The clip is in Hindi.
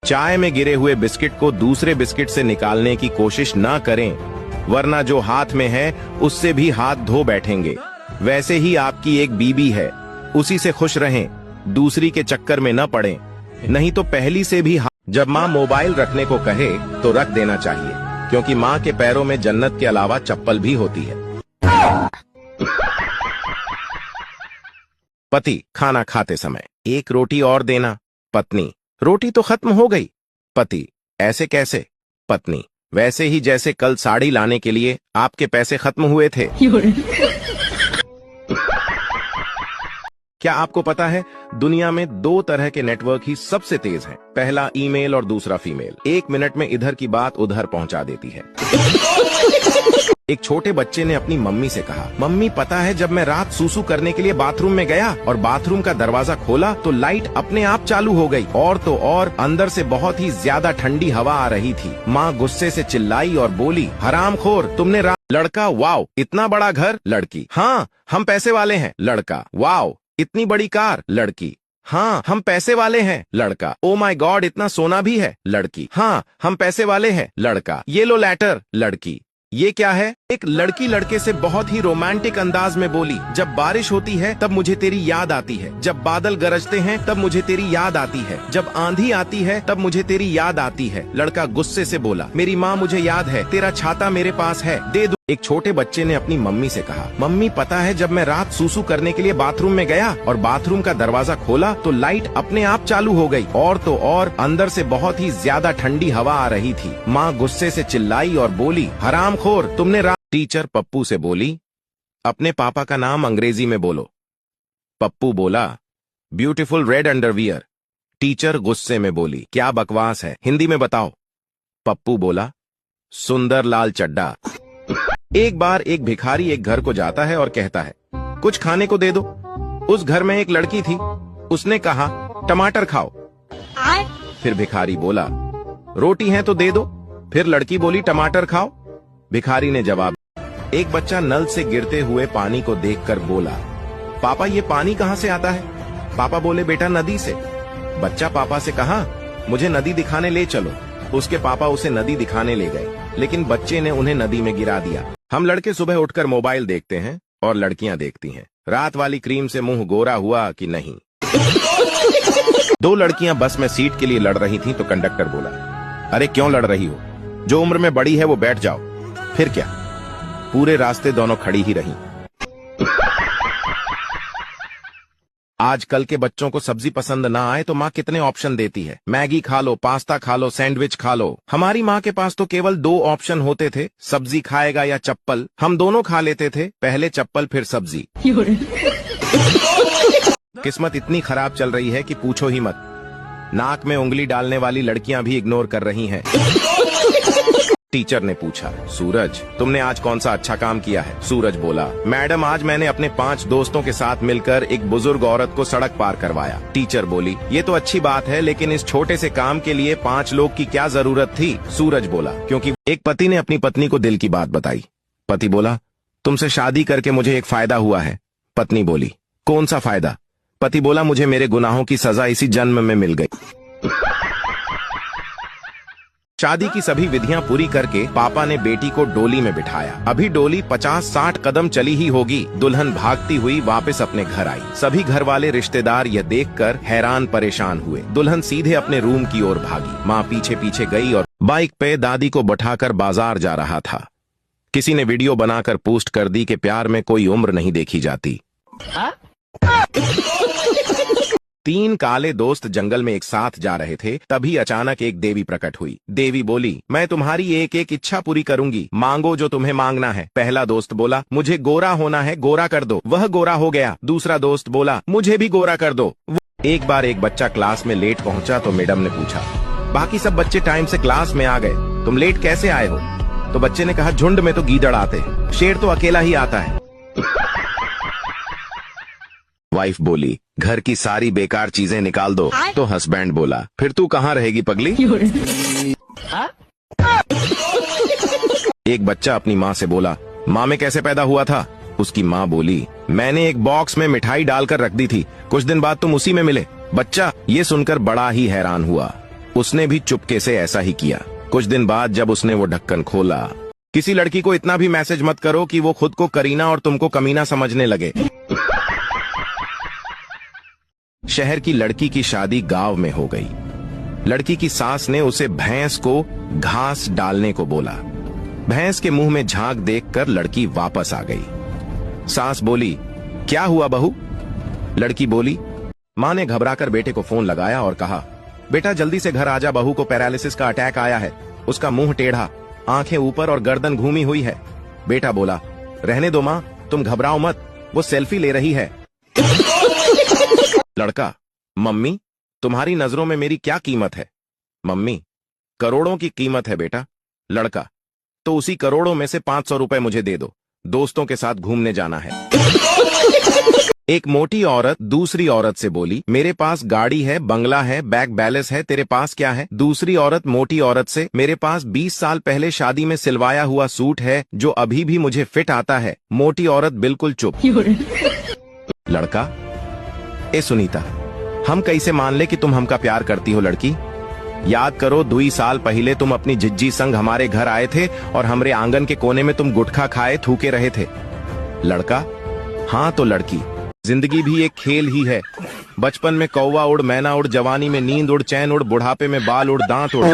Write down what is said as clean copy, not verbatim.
चाय में गिरे हुए बिस्किट को दूसरे बिस्किट से निकालने की कोशिश न करें, वरना जो हाथ में है उससे भी हाथ धो बैठेंगे। वैसे ही आपकी एक बीबी है, उसी से खुश रहें, दूसरी के चक्कर में न पड़ें, नहीं तो पहली से भी जब माँ मोबाइल रखने को कहे तो रख देना चाहिए, क्योंकि माँ के पैरों में जन्नत के अलावा चप्पल भी होती है। पति खाना खाते समय, एक रोटी और देना। पत्नी, रोटी तो खत्म हो गई। पति, ऐसे कैसे? पत्नी, वैसे ही जैसे कल साड़ी लाने के लिए आपके पैसे खत्म हुए थे। क्या आपको पता है दुनिया में 2 तरह के नेटवर्क ही सबसे तेज हैं? पहला ईमेल और दूसरा फीमेल। 1 मिनट में इधर की बात उधर पहुंचा देती है। एक छोटे बच्चे ने अपनी मम्मी से कहा, मम्मी पता है जब मैं रात सूसू करने के लिए बाथरूम में गया और बाथरूम का दरवाजा खोला तो लाइट अपने आप चालू हो गई, और तो और अंदर से बहुत ही ज्यादा ठंडी हवा आ रही थी। माँ गुस्से से चिल्लाई और बोली, हरामखोर तुमने लड़का, वाव इतना बड़ा घर। लड़की, हाँ हम पैसे वाले हैं। लड़का, वाव इतनी बड़ी कार। लड़की, हाँ हम पैसे वाले हैं। लड़का, ओ माय गॉड इतना सोना भी है। लड़की, हाँ हम पैसे वाले हैं। लड़का, ये लो लैटर। लड़की, ये क्या है? एक लड़की लड़के से बहुत ही रोमांटिक अंदाज में बोली, जब बारिश होती है तब मुझे तेरी याद आती है, जब बादल गरजते हैं तब मुझे तेरी याद आती है, जब आंधी आती है तब मुझे तेरी याद आती है। लड़का गुस्से से बोला, मेरी माँ मुझे याद है, तेरा छाता मेरे पास है, दे दो। एक छोटे बच्चे ने अपनी मम्मी से कहा, मम्मी पता है जब मैं रात सूसू करने के लिए बाथरूम में गया और बाथरूम का दरवाजा खोला तो लाइट अपने आप चालू हो गई, और तो और अंदर से बहुत ही ज्यादा ठंडी हवा आ रही थी। माँ गुस्से से चिल्लाई और बोली, हरामखोर तुमने टीचर पप्पू से बोली, अपने पापा का नाम अंग्रेजी में बोलो। पप्पू बोला, ब्यूटीफुल रेड अंडरवियर। टीचर गुस्से में बोली, क्या बकवास है, हिंदी में बताओ। पप्पू बोला, सुंदर लाल चड्डा। एक बार एक भिखारी एक घर को जाता है और कहता है, कुछ खाने को दे दो। उस घर में एक लड़की थी, उसने कहा, टमाटर खाओ। फिर भिखारी बोला, रोटी है तो दे दो। फिर लड़की बोली, टमाटर खाओ। भिखारी ने जवाब, एक बच्चा नल से गिरते हुए पानी को देखकर बोला, पापा ये पानी कहाँ से आता है? पापा बोले, बेटा नदी से। बच्चा पापा से कहा, मुझे नदी दिखाने ले चलो। उसके पापा उसे नदी दिखाने ले गए, लेकिन बच्चे ने उन्हें नदी में गिरा दिया। हम लड़के सुबह उठकर मोबाइल देखते हैं और लड़कियां देखती हैं, रात वाली क्रीम से मुंह गोरा हुआ कि नहीं। 2 लड़कियां बस में सीट के लिए लड़ रही थीं तो कंडक्टर बोला, अरे क्यों लड़ रही हो? जो उम्र में बड़ी है वो बैठ जाओ। फिर क्या, पूरे रास्ते दोनों खड़ी ही रहीं। आजकल के बच्चों को सब्जी पसंद ना आए तो माँ कितने ऑप्शन देती है, मैगी खा लो, पास्ता खा लो, सैंडविच खा लो। हमारी माँ के पास तो केवल 2 ऑप्शन होते थे, सब्जी खाएगा या चप्पल। हम दोनों खा लेते थे, पहले चप्पल फिर सब्जी। किस्मत इतनी खराब चल रही है कि पूछो ही मत। नाक में उंगली डालने वाली लड़कियां भी इग्नोर कर रही हैं। टीचर ने पूछा, सूरज तुमने आज कौन सा अच्छा काम किया है? सूरज बोला, मैडम आज मैंने अपने 5 दोस्तों के साथ मिलकर एक बुजुर्ग औरत को सड़क पार करवाया। टीचर बोली, ये तो अच्छी बात है, लेकिन इस छोटे से काम के लिए 5 लोग की क्या जरूरत थी? सूरज बोला, क्योंकि एक पति ने अपनी पत्नी को दिल की बात बताई। पति बोला, तुमसे शादी करके मुझे एक फायदा हुआ है। पत्नी बोली, कौन सा फायदा? पति बोला, मुझे मेरे गुनाहों की सजा इसी जन्म में मिल गई। शादी की सभी विधियां पूरी करके पापा ने बेटी को डोली में बिठाया। अभी डोली 50-60 कदम चली ही होगी, दुल्हन भागती हुई वापस अपने घर आई। सभी घर वाले रिश्तेदार यह देखकर हैरान परेशान हुए। दुल्हन सीधे अपने रूम की ओर भागी। माँ पीछे पीछे गई और बाइक पे दादी को बैठाकर बाजार जा रहा था। किसी ने वीडियो बनाकर पोस्ट कर दी कि प्यार में कोई उम्र नहीं देखी जाती। 3 काले दोस्त जंगल में एक साथ जा रहे थे, तभी अचानक एक देवी प्रकट हुई। देवी बोली, मैं तुम्हारी एक एक इच्छा पूरी करूंगी, मांगो जो तुम्हें मांगना है। पहला दोस्त बोला, मुझे गोरा होना है, गोरा कर दो। वह गोरा हो गया। दूसरा दोस्त बोला, मुझे भी गोरा कर दो। एक बार एक बच्चा क्लास में लेट पहुंचा तो मैडम ने पूछा, बाकी सब बच्चे टाइम से क्लास में आ गए, तुम लेट कैसे आए हो? तो बच्चे ने कहा, झुंड में तो गीदड़ आते हैं, शेर तो अकेला ही आता है। वाइफ बोली, घर की सारी बेकार चीजें निकाल दो। तो हस्बैंड बोला, फिर तू कहाँ रहेगी पगली? एक बच्चा अपनी माँ से बोला, माँ में कैसे पैदा हुआ था? उसकी माँ बोली, मैंने एक बॉक्स में मिठाई डालकर रख दी थी, कुछ दिन बाद तुम उसी में मिले। बच्चा ये सुनकर बड़ा ही हैरान हुआ। उसने भी चुपके से ऐसा ही किया। कुछ दिन बाद जब उसने वो ढक्कन खोला, किसी लड़की को इतना भी मैसेज मत करो कि वो खुद को करीना और तुमको कमीना समझने लगे। शहर की लड़की की शादी गांव में हो गई। लड़की की सास ने उसे भैंस को घास डालने को बोला। भैंस के मुंह में झांक देखकर लड़की वापस आ गई। सास बोली, क्या हुआ बहू? लड़की बोली, मां ने घबराकर बेटे को फोन लगाया और कहा, बेटा जल्दी से घर आजा, बहू को पैरालिसिस का अटैक आया है। उसका मुंह टेढ़ा, आंखें ऊपर और गर्दन घूमी हुई है। बेटा बोला, रहने दो मां, तुम घबराओ मत, वो सेल्फी ले रही है। लड़का, मम्मी तुम्हारी नजरों में मेरी क्या कीमत है? मम्मी, करोड़ों की कीमत है बेटा। लड़का, तो उसी करोड़ों में से 500 रुपए मुझे दे दो, दोस्तों के साथ घूमने जाना है। एक मोटी औरत दूसरी औरत से बोली, मेरे पास गाड़ी है, बंगला है, बैंक बैलेंस है, तेरे पास क्या है? दूसरी औरत मोटी औरत से, मेरे पास 20 साल पहले शादी में सिलवाया हुआ सूट है जो अभी भी मुझे फिट आता है। मोटी औरत बिल्कुल चुप। लड़का, ए सुनीता, हम कैसे मान ले कि तुम हमका प्यार करती हो? लड़की, याद करो 2 साल पहले तुम अपनी जिज्जी संग हमारे घर आए थे और हमरे आंगन के कोने में तुम गुटखा खाए थूके रहे थे। लड़का, हाँ तो लड़की, जिंदगी भी एक खेल ही है। बचपन में कौवा उड़, मैना उड़, जवानी में नींद उड़, चैन उड़, बुढ़ापे में बाल उड़, दांत उड़।